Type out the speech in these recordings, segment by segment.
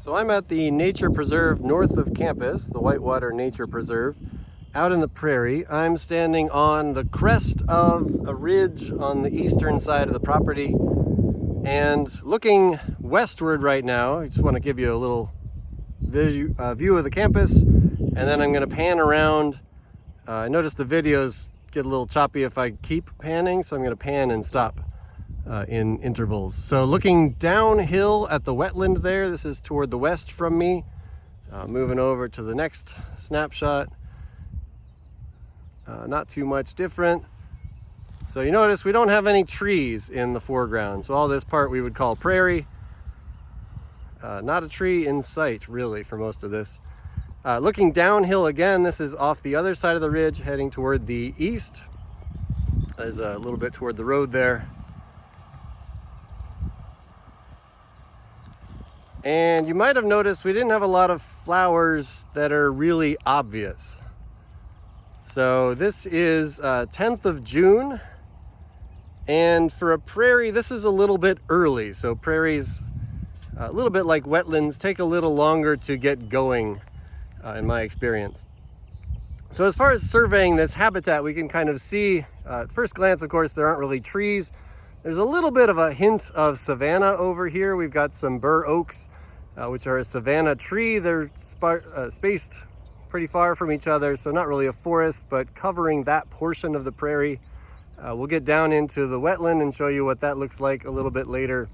So I'm at the Nature Preserve north of campus, the Whitewater Nature Preserve, out in the prairie. I'm standing on the crest of a ridge on the eastern side of the property and looking westward right now. I just want to give you a little view of the campus, and then I'm going to pan around. I noticed the videos get a little choppy if I keep panning, so I'm going to pan and stop in intervals. So looking downhill at the wetland there, this is toward the west from me. Moving over to the next snapshot. Not too much different. So you notice we don't have any trees in the foreground. So all this part we would call prairie. Not a tree in sight really for most of this. Looking downhill again, this is off the other side of the ridge heading toward the east. There's a little bit toward the road there. And you might have noticed we didn't have a lot of flowers that are really obvious. So this is 10th of June. And for a prairie, this is a little bit early. So prairies, a little bit like wetlands, take a little longer to get going in my experience. So as far as surveying this habitat, we can kind of see, at first glance, of course, there aren't really trees. There's a little bit of a hint of savanna over here. We've got some bur oaks, which are a savanna tree. They're spaced pretty far from each other, so not really a forest, but covering that portion of the prairie. We'll get down into the wetland and show you what that looks like a little bit later.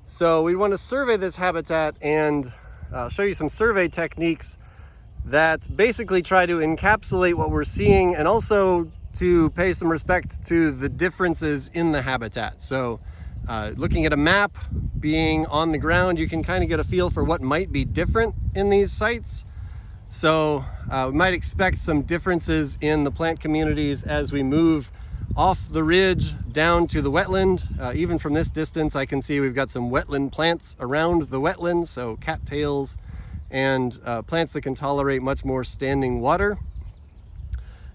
So we want to survey this habitat, and I'll show you some survey techniques that basically try to encapsulate what we're seeing and also to pay some respect to the differences in the habitat. So looking at a map, being on the ground, you can kind of get a feel for what might be different in these sites. So we might expect some differences in the plant communities as we move off the ridge down to the wetland. Even from this distance, I can see we've got some wetland plants around the wetland, so cattails and plants that can tolerate much more standing water.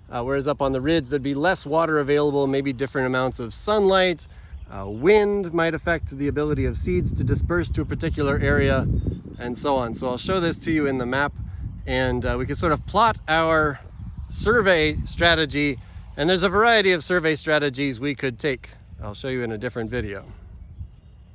Whereas up on the ridge, there'd be less water available, maybe different amounts of sunlight. Wind might affect the ability of seeds to disperse to a particular area, and so on. So I'll show this to you in the map, and we can sort of plot our survey strategy, and there's a variety of survey strategies we could take. I'll show you in a different video.